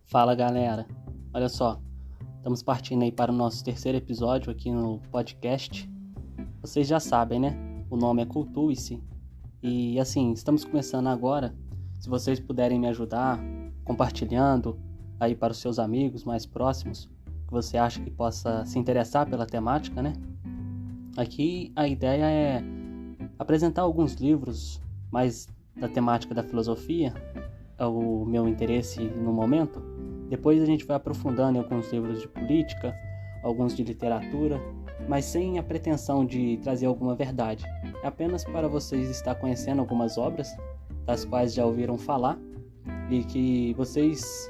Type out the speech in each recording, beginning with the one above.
Fala galera, olha só, estamos partindo aí para o nosso terceiro episódio aqui no podcast. Vocês já sabem, né? O nome é Cultue-se e assim, estamos começando agora. Se vocês puderem me ajudar compartilhando aí para os seus amigos mais próximos, que você acha que possa se interessar pela temática, né? Aqui a ideia é apresentar alguns livros mais da temática da filosofia, é o meu interesse no momento. Depois a gente vai aprofundando em alguns livros de política, alguns de literatura, mas sem a pretensão de trazer alguma verdade. É apenas para vocês estar conhecendo algumas obras, das quais já ouviram falar, e que vocês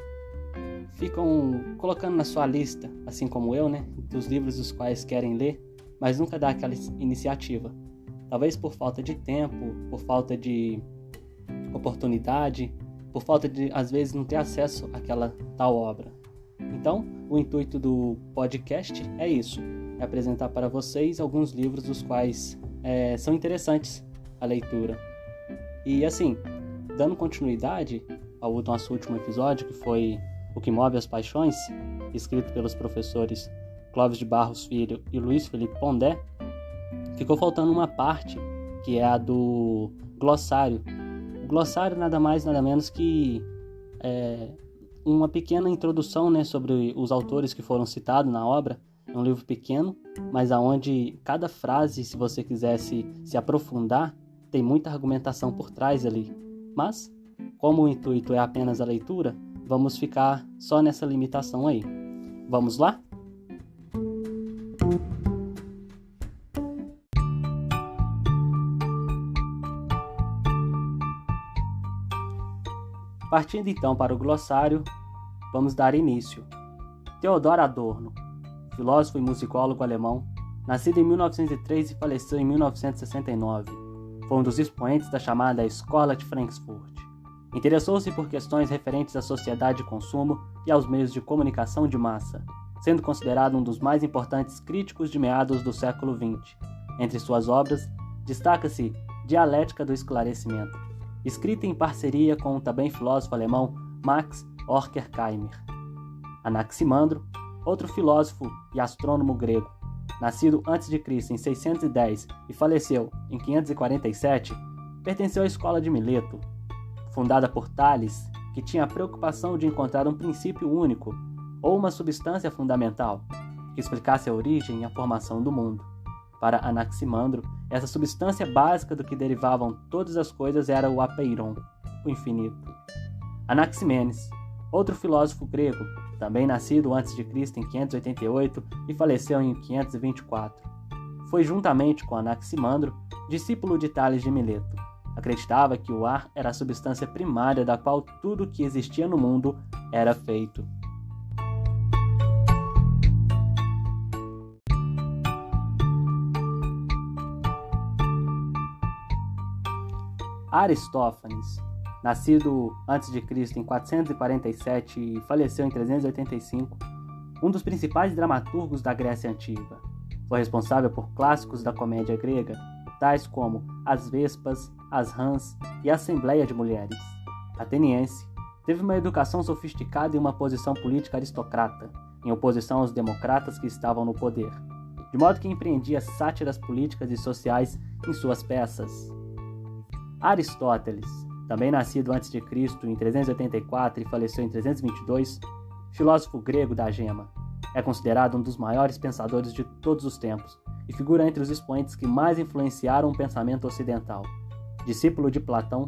ficam colocando na sua lista, assim como eu, né, dos livros dos quais querem ler, mas nunca dá aquela iniciativa. Talvez por falta de tempo, por falta de oportunidade, por falta de, às vezes, não ter acesso àquela tal obra. Então, o intuito do podcast é isso, é apresentar para vocês alguns livros dos quais são interessantes a leitura. E assim, dando continuidade ao nosso último episódio, que foi O que Move as Paixões, escrito pelos professores Clóvis de Barros Filho e Luiz Felipe Pondé, ficou faltando uma parte, que é a do glossário. O glossário nada mais, nada menos que uma pequena introdução, né, sobre os autores que foram citados na obra. É um livro pequeno, mas aonde cada frase, se você quisesse se aprofundar, tem muita argumentação por trás ali. Mas, como o intuito é apenas a leitura, vamos ficar só nessa limitação aí. Vamos lá? Partindo então para o glossário, vamos dar início. Theodor Adorno, filósofo e musicólogo alemão, nascido em 1903 e faleceu em 1969. Foi um dos expoentes da chamada Escola de Frankfurt. Interessou-se por questões referentes à sociedade de consumo e aos meios de comunicação de massa, sendo considerado um dos mais importantes críticos de meados do século XX. Entre suas obras, destaca-se Dialética do Esclarecimento, escrita em parceria com o também filósofo alemão Max Horkheimer. Anaximandro, outro filósofo e astrônomo grego, nascido antes de Cristo em 610 e faleceu em 547, pertenceu à escola de Mileto, fundada por Tales, que tinha a preocupação de encontrar um princípio único ou uma substância fundamental que explicasse a origem e a formação do mundo. Para Anaximandro, essa substância básica do que derivavam todas as coisas era o apeiron, o infinito. Anaximenes, outro filósofo grego, também nascido antes de Cristo em 588 e faleceu em 524. Foi juntamente com Anaximandro discípulo de Tales de Mileto. Acreditava que o ar era a substância primária da qual tudo o que existia no mundo era feito. Aristófanes, nascido antes de Cristo em 447 e faleceu em 385, um dos principais dramaturgos da Grécia Antiga. Foi responsável por clássicos da comédia grega, tais como As Vespas, As Rãs e a Assembleia de Mulheres. Ateniense, teve uma educação sofisticada e uma posição política aristocrata, em oposição aos democratas que estavam no poder, de modo que empreendia sátiras políticas e sociais em suas peças. Aristóteles, também nascido antes de Cristo em 384 e faleceu em 322, filósofo grego da gema, é considerado um dos maiores pensadores de todos os tempos e figura entre os expoentes que mais influenciaram o pensamento ocidental. Discípulo de Platão,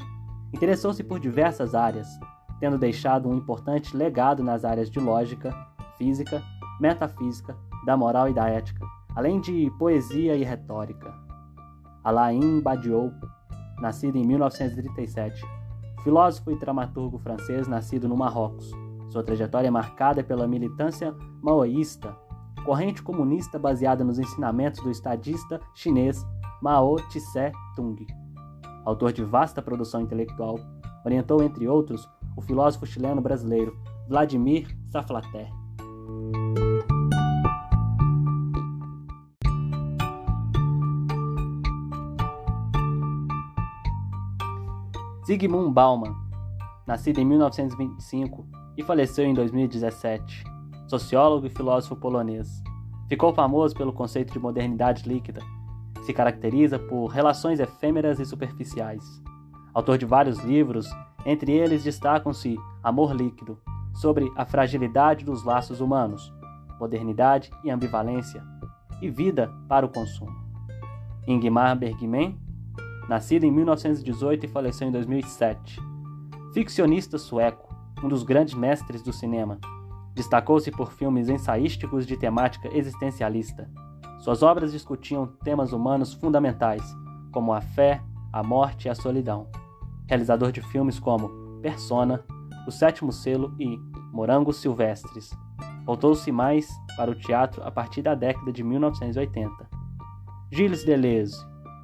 interessou-se por diversas áreas, tendo deixado um importante legado nas áreas de lógica, física, metafísica, da moral e da ética, além de poesia e retórica. Alain Badiou, nascido em 1937, filósofo e dramaturgo francês nascido no Marrocos. Sua trajetória é marcada pela militância maoísta, corrente comunista baseada nos ensinamentos do estadista chinês Mao Tse-tung. Autor de vasta produção intelectual, orientou, entre outros, o filósofo chileno-brasileiro Vladimir Saflater. Zygmunt Bauman, nascido em 1925 e faleceu em 2017. Sociólogo e filósofo polonês. Ficou famoso pelo conceito de modernidade líquida, que se caracteriza por relações efêmeras e superficiais. Autor de vários livros, entre eles destacam-se Amor Líquido, sobre a fragilidade dos laços humanos, modernidade e ambivalência, e Vida para o Consumo. Ingmar Bergman, nascido em 1918 e faleceu em 2007. Ficcionista sueco, um dos grandes mestres do cinema. Destacou-se por filmes ensaísticos de temática existencialista. Suas obras discutiam temas humanos fundamentais, como a fé, a morte e a solidão. Realizador de filmes como Persona, O Sétimo Selo e Morangos Silvestres. Voltou-se mais para o teatro a partir da década de 1980. Gilles Deleuze,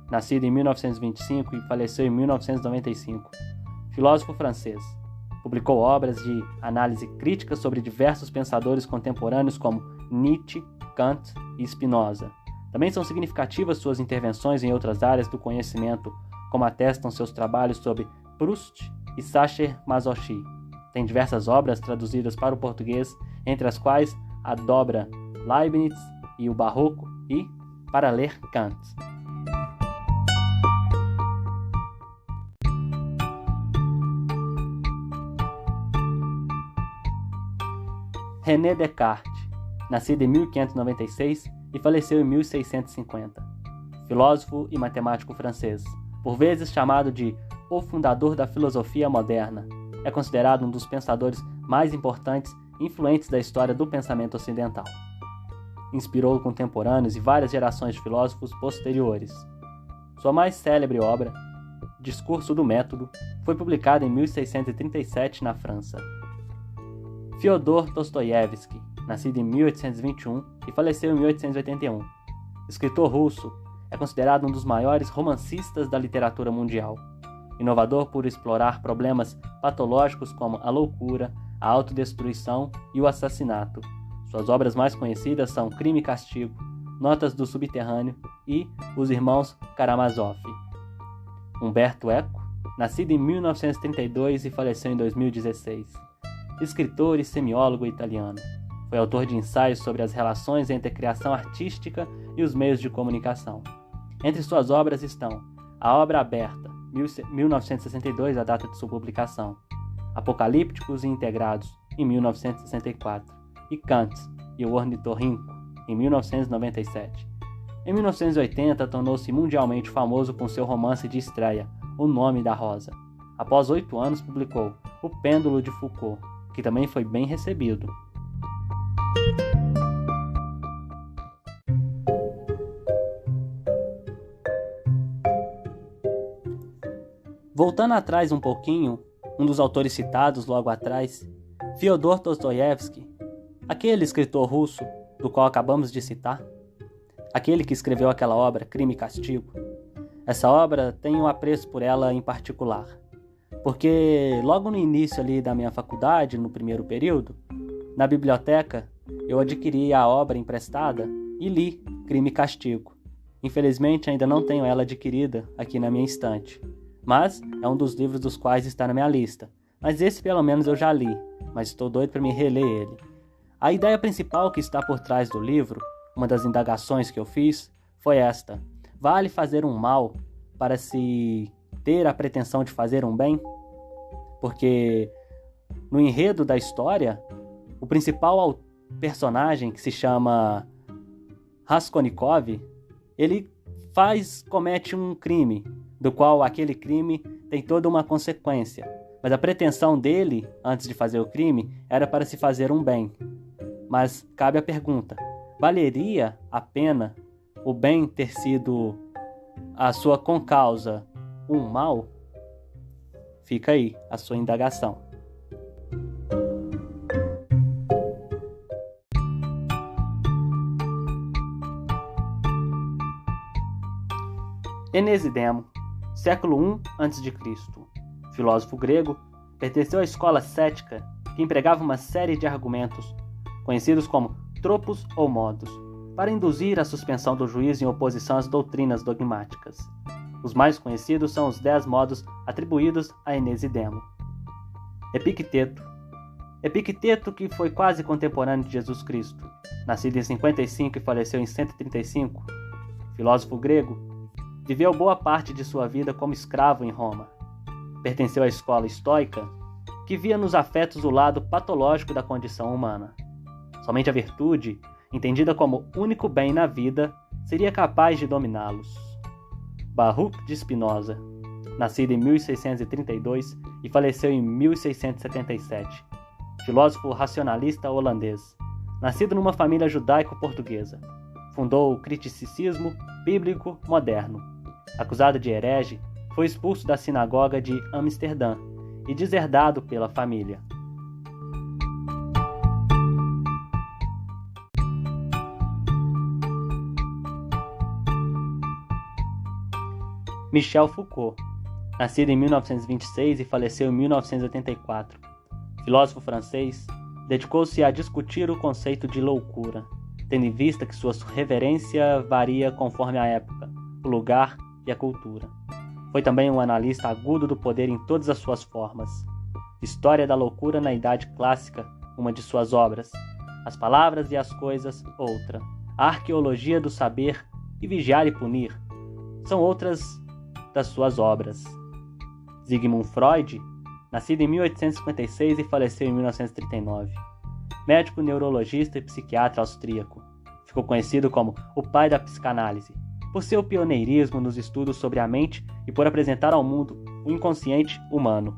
nascido em 1925 e faleceu em 1995. Filósofo francês. Publicou obras de análise crítica sobre diversos pensadores contemporâneos como Nietzsche, Kant e Spinoza. Também são significativas suas intervenções em outras áreas do conhecimento, como atestam seus trabalhos sobre Proust e Sacher-Masochi. Tem diversas obras traduzidas para o português, entre as quais a dobra Leibniz e o Barroco e Para Ler Kant. René Descartes, nascido em 1596 e faleceu em 1650. Filósofo e matemático francês, por vezes chamado de o fundador da filosofia moderna. É considerado um dos pensadores mais importantes e influentes da história do pensamento ocidental. Inspirou contemporâneos e várias gerações de filósofos posteriores. Sua mais célebre obra, Discurso do Método, foi publicada em 1637 na França. Fyodor Dostoiévski, nascido em 1821 e faleceu em 1881. Escritor russo, é considerado um dos maiores romancistas da literatura mundial. Inovador por explorar problemas patológicos como a loucura, a autodestruição e o assassinato. Suas obras mais conhecidas são Crime e Castigo, Notas do Subterrâneo e Os Irmãos Karamazov. Umberto Eco, nascido em 1932 e faleceu em 2016. Escritor e semiólogo italiano. Foi autor de ensaios sobre as relações entre a criação artística e os meios de comunicação. Entre suas obras estão A Obra Aberta, 1962, a data de sua publicação, Apocalípticos e Integrados, em 1964, e Kant e o Ornitorrinco, em 1997. Em 1980, tornou-se mundialmente famoso com seu romance de estreia, O Nome da Rosa. Após 8 anos, publicou O Pêndulo de Foucault, que também foi bem recebido. Voltando atrás um pouquinho, um dos autores citados logo atrás, Fyodor Dostoiévski, aquele escritor russo do qual acabamos de citar, aquele que escreveu aquela obra, Crime e Castigo. Essa obra tem um apreço por ela em particular, porque logo no início ali da minha faculdade, no primeiro período, na biblioteca, eu adquiri a obra emprestada e li Crime e Castigo. Infelizmente ainda não tenho ela adquirida aqui na minha estante, mas é um dos livros dos quais está na minha lista. Mas esse pelo menos eu já li, mas estou doido para me reler ele. A ideia principal que está por trás do livro, uma das indagações que eu fiz, foi esta: vale fazer um mal para se ter a pretensão de fazer um bem? Porque no enredo da história, o principal personagem, que se chama Raskolnikov, ele comete um crime, do qual aquele crime tem toda uma consequência. Mas a pretensão dele, antes de fazer o crime, era para se fazer um bem. Mas cabe a pergunta: valeria a pena o bem ter sido a sua concausa um mal? Fica aí a sua indagação. Enesidemo, século I a.C., filósofo grego, pertenceu à escola cética que empregava uma série de argumentos, conhecidos como tropos ou modos, para induzir a suspensão do juízo em oposição às doutrinas dogmáticas. Os mais conhecidos são os 10 modos atribuídos a Enesidemo. Epicteto, Epicteto, que foi quase contemporâneo de Jesus Cristo, nascido em 55 e faleceu em 135, filósofo grego, viveu boa parte de sua vida como escravo em Roma. Pertenceu à escola estoica, que via nos afetos o lado patológico da condição humana. Somente a virtude, entendida como único bem na vida, seria capaz de dominá-los. Baruch de Spinoza, nascido em 1632 e faleceu em 1677, filósofo racionalista holandês, nascido numa família judaico-portuguesa. Fundou o criticismo bíblico moderno. Acusado de herege, foi expulso da sinagoga de Amsterdã e deserdado pela família. Michel Foucault, nascido em 1926 e faleceu em 1984, filósofo francês, dedicou-se a discutir o conceito de loucura, tendo em vista que sua reverência varia conforme a época, o lugar e a cultura. Foi também um analista agudo do poder em todas as suas formas. História da loucura na Idade Clássica, uma de suas obras. As palavras e as coisas, outra. A arqueologia do saber e vigiar e punir, são outras das suas obras. Sigmund Freud, nascido em 1856 e faleceu em 1939. Médico neurologista e psiquiatra austríaco. Ficou conhecido como o pai da psicanálise, por seu pioneirismo nos estudos sobre a mente e por apresentar ao mundo o inconsciente humano.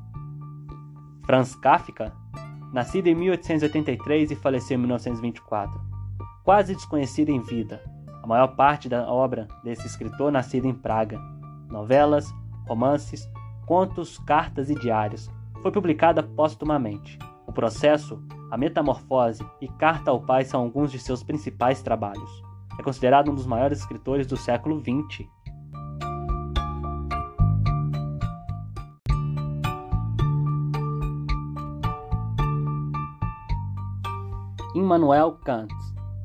Franz Kafka, nascido em 1883 e faleceu em 1924. Quase desconhecido em vida, a maior parte da obra desse escritor nascido em Praga. Novelas, romances, contos, cartas e diários. Foi publicada póstumamente. O Processo, A Metamorfose e Carta ao Pai são alguns de seus principais trabalhos. É considerado um dos maiores escritores do século XX. Immanuel Kant,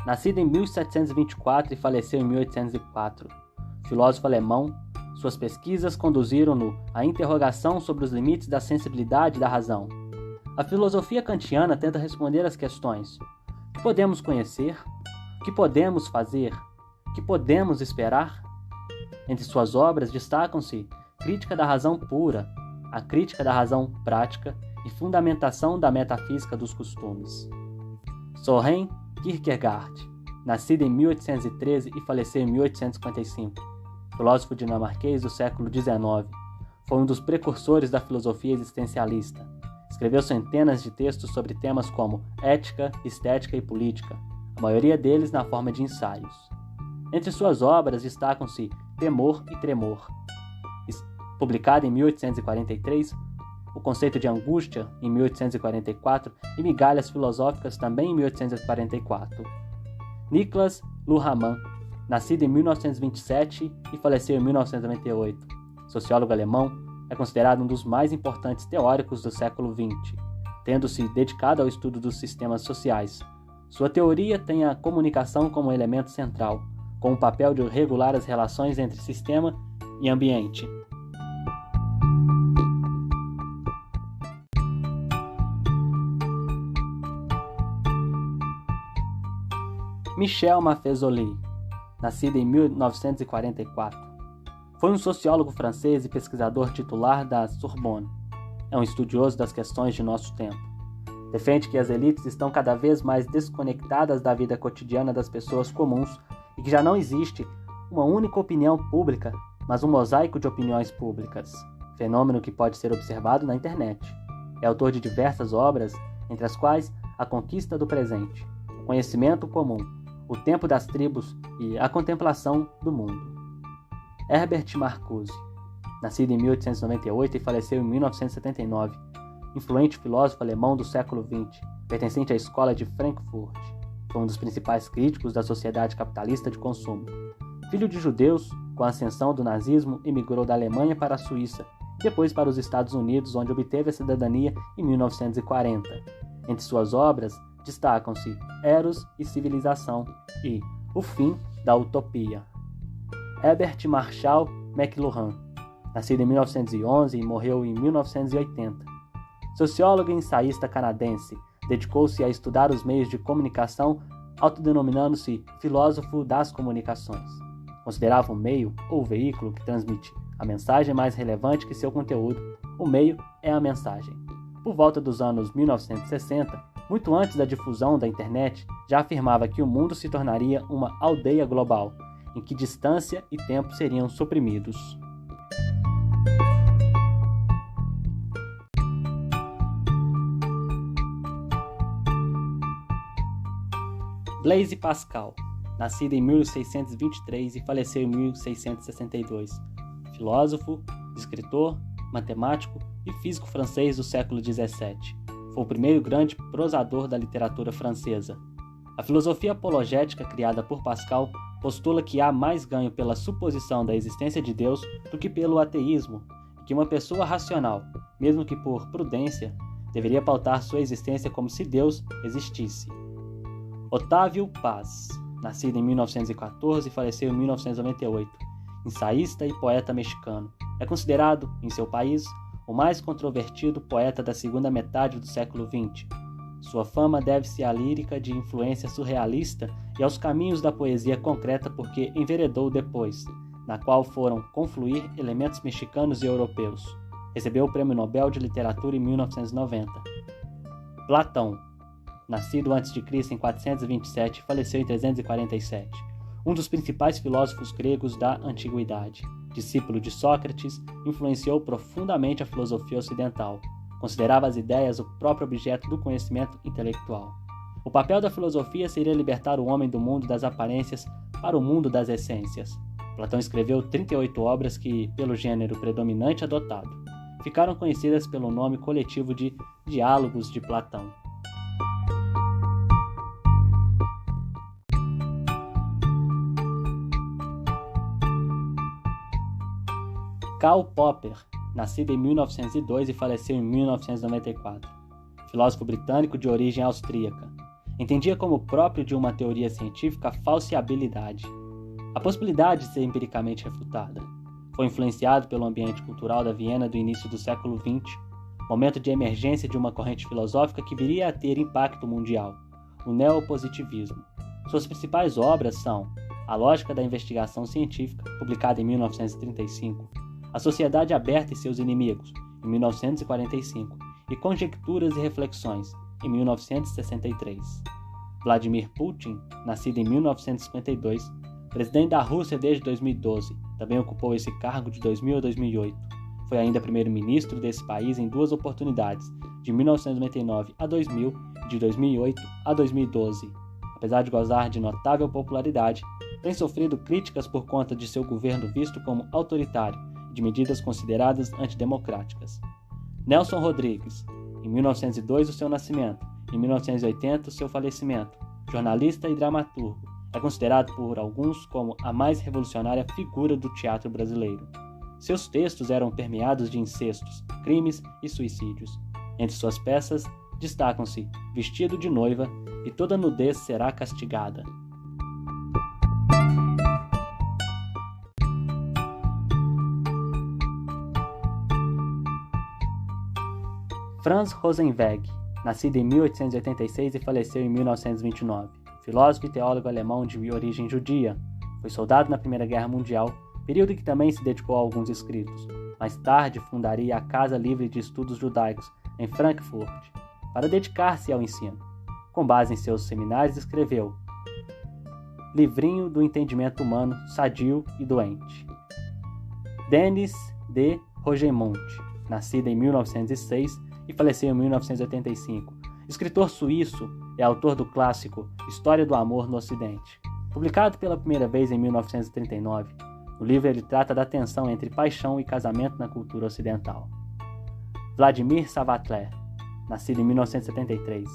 nascido em 1724 e faleceu em 1804. Filósofo alemão, suas pesquisas conduziram-no à interrogação sobre os limites da sensibilidade e da razão. A filosofia kantiana tenta responder às questões: o que podemos conhecer? O que podemos fazer? O que podemos esperar? Entre suas obras destacam-se Crítica da Razão Pura, A Crítica da Razão Prática e Fundamentação da Metafísica dos Costumes. Søren Kierkegaard, nascido em 1813 e faleceu em 1855, filósofo dinamarquês do século XIX, foi um dos precursores da filosofia existencialista. Escreveu centenas de textos sobre temas como ética, estética e política, a maioria deles na forma de ensaios. Entre suas obras destacam-se Temor e Tremor, publicado em 1843, O Conceito de Angústia, em 1844, e Migalhas Filosóficas, também em 1844. Niklas Luhmann, nascido em 1927 e faleceu em 1998, sociólogo alemão, é considerado um dos mais importantes teóricos do século XX, tendo se dedicado ao estudo dos sistemas sociais. Sua teoria tem a comunicação como elemento central, com o papel de regular as relações entre sistema e ambiente. Michel Maffezoli, nascido em 1944, foi um sociólogo francês e pesquisador titular da Sorbonne. É um estudioso das questões de nosso tempo. Defende que as elites estão cada vez mais desconectadas da vida cotidiana das pessoas comuns e que já não existe uma única opinião pública, mas um mosaico de opiniões públicas, fenômeno que pode ser observado na internet. É autor de diversas obras, entre as quais A Conquista do Presente, O Conhecimento Comum, O Tempo das Tribos e A Contemplação do Mundo. Herbert Marcuse, nascido em 1898 e faleceu em 1979, influente filósofo alemão do século XX, pertencente à Escola de Frankfurt, foi um dos principais críticos da sociedade capitalista de consumo. Filho de judeus, com a ascensão do nazismo, emigrou da Alemanha para a Suíça e depois para os Estados Unidos, onde obteve a cidadania em 1940. Entre suas obras, destacam-se Eros e Civilização e O Fim da Utopia. Herbert Marshall McLuhan, nascido em 1911 e morreu em 1980. Sociólogo e ensaísta canadense, Dedicou-se a estudar os meios de comunicação, autodenominando-se filósofo das comunicações. Considerava o meio ou veículo que transmite a mensagem mais relevante que seu conteúdo. O meio é a mensagem. Por volta dos anos 1960, muito antes da difusão da internet, já afirmava que o mundo se tornaria uma aldeia global, em que distância e tempo seriam suprimidos. Blaise Pascal, nascido em 1623 e faleceu em 1662, filósofo, escritor, matemático e físico francês do século XVII. Foi o primeiro grande prosador da literatura francesa. A filosofia apologética criada por Pascal postula que há mais ganho pela suposição da existência de Deus do que pelo ateísmo, e que uma pessoa racional, mesmo que por prudência, deveria pautar sua existência como se Deus existisse. Otávio Paz, nascido em 1914 e faleceu em 1998, ensaísta e poeta mexicano, é considerado, em seu país, o mais controvertido poeta da segunda metade do século XX. Sua fama deve-se à lírica de influência surrealista e aos caminhos da poesia concreta porque enveredou depois, na qual foram confluir elementos mexicanos e europeus. Recebeu o Prêmio Nobel de Literatura em 1990. Platão, nascido antes de Cristo em 427 e faleceu em 347, um dos principais filósofos gregos da antiguidade. Discípulo de Sócrates, influenciou profundamente a filosofia ocidental. Considerava as ideias o próprio objeto do conhecimento intelectual. O papel da filosofia seria libertar o homem do mundo das aparências para o mundo das essências. Platão escreveu 38 obras que, pelo gênero predominante adotado, ficaram conhecidas pelo nome coletivo de Diálogos de Platão. Karl Popper, nascido em 1902 e faleceu em 1994. Filósofo britânico de origem austríaca. Entendia como próprio de uma teoria científica a falseabilidade, a possibilidade de ser empiricamente refutada. Foi influenciado pelo ambiente cultural da Viena do início do século XX, momento de emergência de uma corrente filosófica que viria a ter impacto mundial, o neopositivismo. Suas principais obras são A Lógica da Investigação Científica, publicada em 1935, A Sociedade Aberta e Seus Inimigos, em 1945, e Conjecturas e Reflexões, em 1963. Vladimir Putin, nascido em 1952, presidente da Rússia desde 2012, também ocupou esse cargo de 2000 a 2008. Foi ainda primeiro-ministro desse país em duas oportunidades, de 1999 a 2000 e de 2008 a 2012. Apesar de gozar de notável popularidade, tem sofrido críticas por conta de seu governo visto como autoritário e de medidas consideradas antidemocráticas. Nelson Rodrigues, em 1902 o seu nascimento, em 1980 o seu falecimento, jornalista e dramaturgo, é considerado por alguns como a mais revolucionária figura do teatro brasileiro. Seus textos eram permeados de incestos, crimes e suicídios. Entre suas peças, destacam-se Vestido de Noiva e Toda Nudez Será Castigada. Franz Rosenzweig, nascido em 1886 e faleceu em 1929, filósofo e teólogo alemão de origem judia, foi soldado na Primeira Guerra Mundial, período em que também se dedicou a alguns escritos. Mais tarde, fundaria a Casa Livre de Estudos Judaicos, em Frankfurt, para dedicar-se ao ensino. Com base em seus seminários, escreveu Livrinho do Entendimento Humano, Sadio e Doente. Denis de Rogemont, nascido em 1906 e faleceu em 1985. Escritor suíço, é autor do clássico História do Amor no Ocidente. Publicado pela primeira vez em 1939, o livro ele trata da tensão entre paixão e casamento na cultura ocidental. Vladimir Savatler, nascido em 1973.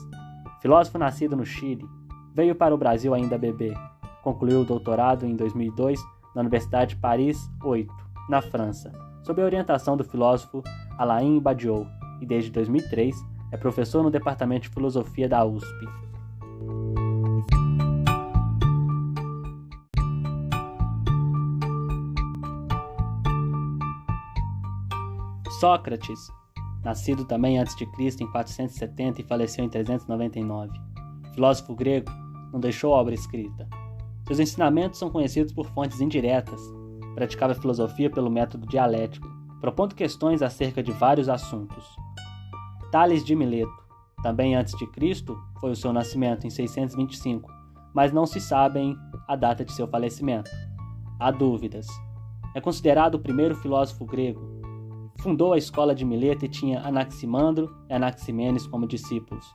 Filósofo nascido no Chile, veio para o Brasil ainda bebê. Concluiu o doutorado em 2002 na Universidade Paris 8, na França, sob a orientação do filósofo Alain Badiou, e desde 2003 é professor no Departamento de Filosofia da USP. Sócrates, nascido também antes de Cristo em 470 e faleceu em 399. Filósofo grego, não deixou obra escrita. Seus ensinamentos são conhecidos por fontes indiretas. Praticava filosofia pelo método dialético, propondo questões acerca de vários assuntos. Tales de Mileto, também antes de Cristo, foi o seu nascimento em 625, mas não se sabe a data de seu falecimento. Há dúvidas. É considerado o primeiro filósofo grego. Fundou a escola de Mileto e tinha Anaximandro e Anaximenes como discípulos.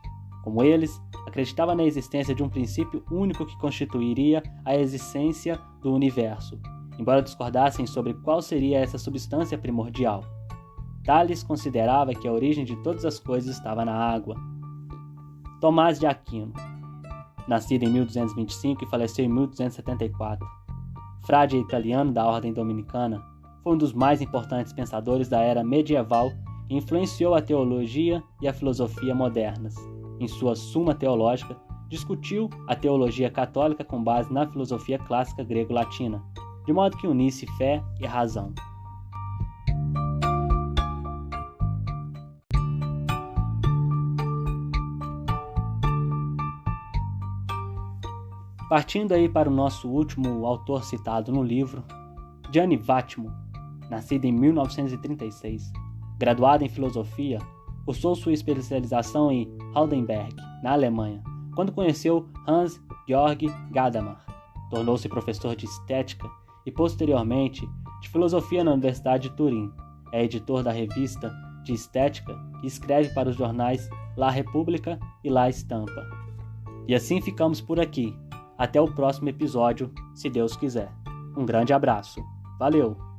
Como eles, acreditava na existência de um princípio único que constituiria a existência do universo, embora discordassem sobre qual seria essa substância primordial. Tales considerava que a origem de todas as coisas estava na água. Tomás de Aquino, nascido em 1225 e faleceu em 1274. Frade italiano da Ordem Dominicana, foi um dos mais importantes pensadores da era medieval e influenciou a teologia e a filosofia modernas. Em sua Suma Teológica, discutiu a teologia católica com base na filosofia clássica grego-latina, de modo que unisse fé e razão. Partindo aí para o nosso último autor citado no livro, Gianni Vattimo, nascido em 1936, graduado em filosofia, cursou sua especialização em Heidelberg, na Alemanha, quando conheceu Hans Georg Gadamer. Tornou-se professor de estética e, posteriormente, de filosofia na Universidade de Turim. É editor da revista de estética e escreve para os jornais La Repubblica e La Stampa. E assim ficamos por aqui. Até o próximo episódio, se Deus quiser. Um grande abraço. Valeu!